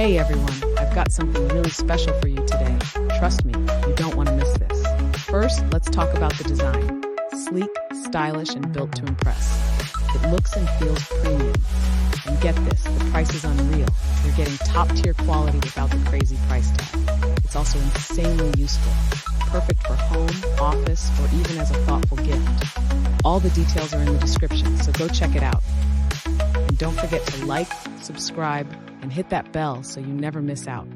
Hey everyone, I've got something really special for you today. Trust me, you don't want to miss this. First, let's talk about the design. Sleek, stylish, and built to impress. It looks and feels premium. And get this, the price is unreal. You're getting top-tier quality without the crazy price tag. It's also insanely useful. Perfect for home, office, or even as a thoughtful gift. All the details are in the description, so go check it out. And don't forget to like, subscribe, and hit that bell so you never miss out.